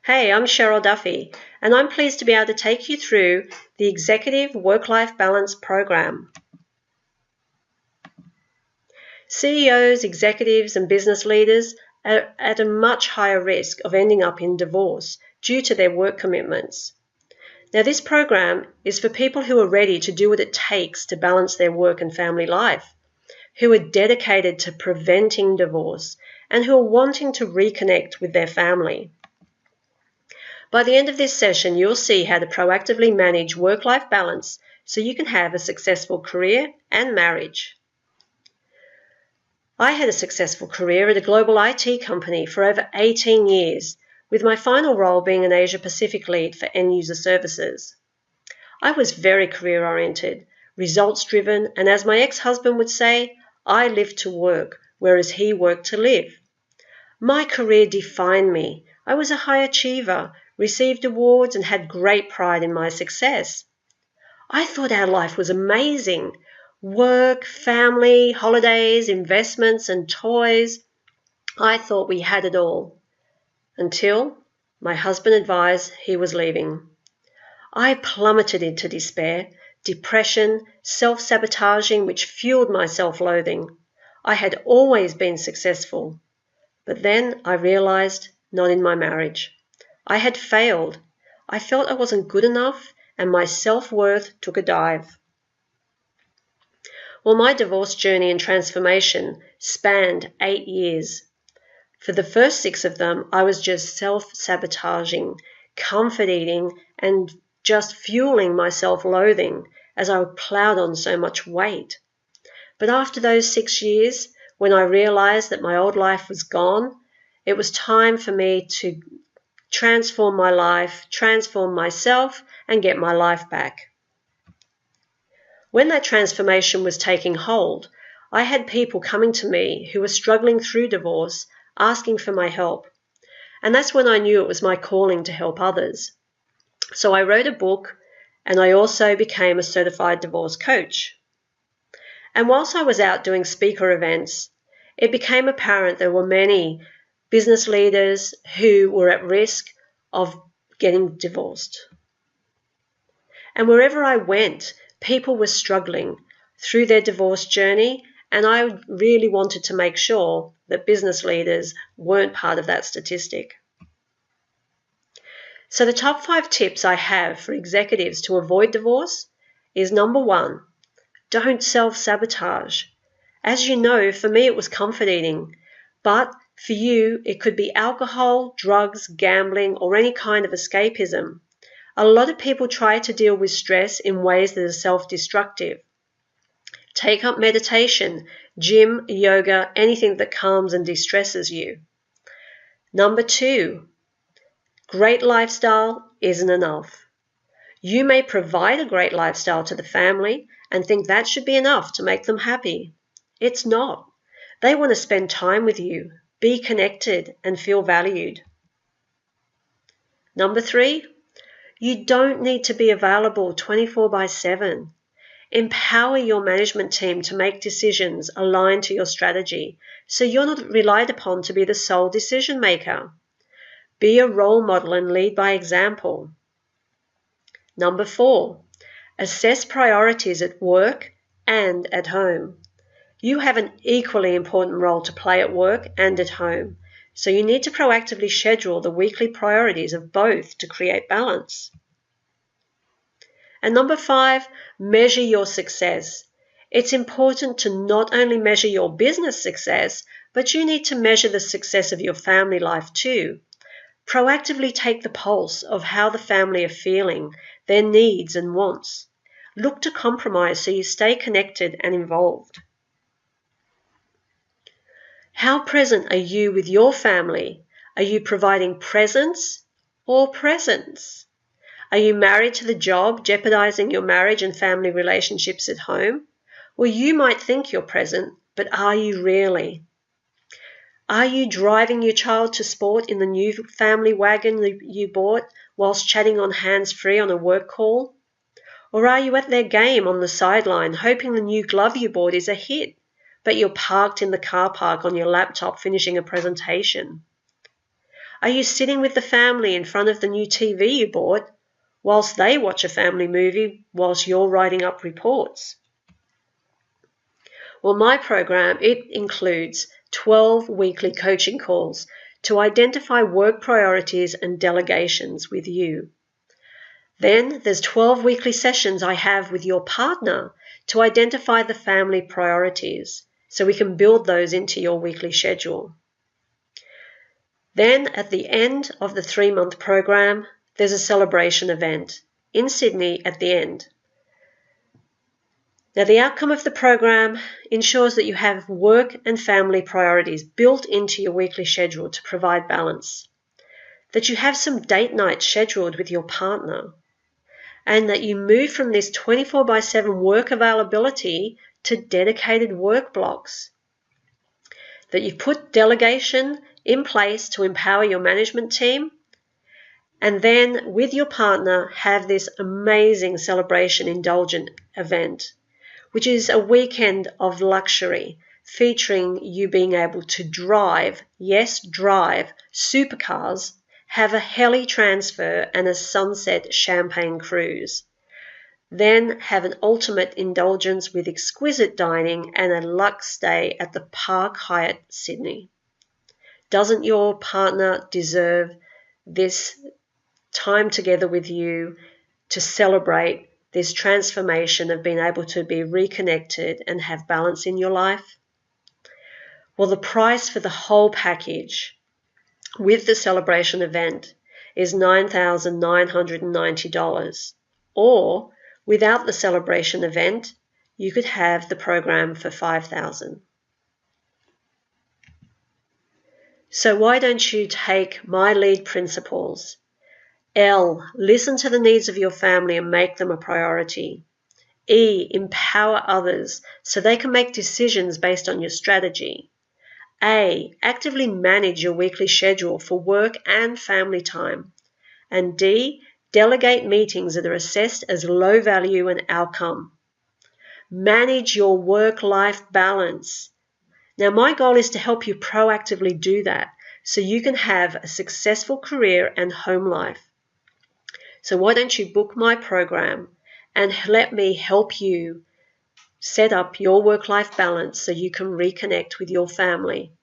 Hey, I'm Cheryl Duffy, and I'm pleased to be able to take you through the Executive Work-Life Balance Program. CEOs, executives, and business leaders are at a much higher risk of ending up in divorce due to their work commitments. Now, this program is for people who are ready to do what it takes to balance their work and family life, who are dedicated to preventing divorce, and who are wanting to reconnect with their family. By the end of this session, you'll see how to proactively manage work-life balance so you can have a successful career and marriage. I had a successful career at a global IT company for over 18 years, with my final role being an Asia Pacific lead for end-user services. I was very career-oriented, results-driven, and as my ex-husband would say, I lived to work, whereas he worked to live. My career defined me. I was a high achiever, received awards, and had great pride in my success. I thought our life was amazing. Work, family, holidays, investments, and toys. I thought we had it all. Until my husband advised he was leaving. I plummeted into despair, depression, self-sabotaging, which fueled my self-loathing. I had always been successful. But then I realized not in my marriage. I had failed. I felt I wasn't good enough, and my self-worth took a dive. Well, my divorce journey and transformation spanned 8 years. For the first 6 of them, I was just self-sabotaging, comfort eating, and just fueling my self-loathing as I plowed on so much weight. But after those 6 years, when I realized that my old life was gone, it was time for me to transform my life, transform myself, and get my life back. When that transformation was taking hold, I had people coming to me who were struggling through divorce, asking for my help. And that's when I knew it was my calling to help others. So I wrote a book, and I also became a certified divorce coach. And whilst I was out doing speaker events, it became apparent there were many business leaders who were at risk of getting divorced. And wherever I went, people were struggling through their divorce journey, and I really wanted to make sure that business leaders weren't part of that statistic. So the top 5 tips I have for executives to avoid divorce is number 1, don't self-sabotage. As you know, for me it was comfort eating, but for you it could be alcohol, drugs, gambling, or any kind of escapism. A lot of people try to deal with stress in ways that are self-destructive. Take up meditation, gym, yoga, anything that calms and de-stresses you. Number 2, great lifestyle isn't enough. You may provide a great lifestyle to the family and think that should be enough to make them happy. It's not. They want to spend time with you, be connected, and feel valued. Number 3, you don't need to be available 24/7. Empower your management team to make decisions aligned to your strategy, so you're not relied upon to be the sole decision maker. Be a role model and lead by example. Number 4, assess priorities at work and at home. You have an equally important role to play at work and at home, so you need to proactively schedule the weekly priorities of both to create balance. And number 5, measure your success. It's important to not only measure your business success, but you need to measure the success of your family life too. Proactively take the pulse of how the family are feeling, their needs and wants. Look to compromise so you stay connected and involved. How present are you with your family? Are you providing presence or presence? Are you married to the job, jeopardizing your marriage and family relationships at home? Well, you might think you're present, but are you really? Are you driving your child to sport in the new family wagon you bought whilst chatting on hands-free on a work call? Or are you at their game on the sideline hoping the new glove you bought is a hit, but you're parked in the car park on your laptop finishing a presentation? Are you sitting with the family in front of the new TV you bought whilst they watch a family movie whilst you're writing up reports? Well, my program, it includes 12 weekly coaching calls to identify work priorities and delegations with you. Then there's 12 weekly sessions I have with your partner to identify the family priorities so we can build those into your weekly schedule. Then at the end of the 3-month program, there's a celebration event in Sydney at the end. Now, the outcome of the program ensures that you have work and family priorities built into your weekly schedule to provide balance, that you have some date nights scheduled with your partner, and that you move from this 24/7 work availability to dedicated work blocks, that you've put delegation in place to empower your management team, and then with your partner have this amazing celebration indulgent event, which is a weekend of luxury featuring you being able to drive, yes, drive, supercars, have a heli transfer and a sunset champagne cruise. Then have an ultimate indulgence with exquisite dining and a luxe stay at the Park Hyatt Sydney. Doesn't your partner deserve this time together with you to celebrate this transformation of being able to be reconnected and have balance in your life? Well, the price for the whole package with the celebration event is $9,990, or without the celebration event, you could have the program for $5,000. So why don't you take my lead principles? L, listen to the needs of your family and make them a priority. E, empower others so they can make decisions based on your strategy. A, actively manage your weekly schedule for work and family time. And D, delegate meetings that are assessed as low value and outcome. Manage your work-life balance. Now, my goal is to help you proactively do that so you can have a successful career and home life. So why don't you book my program and let me help you set up your work-life balance so you can reconnect with your family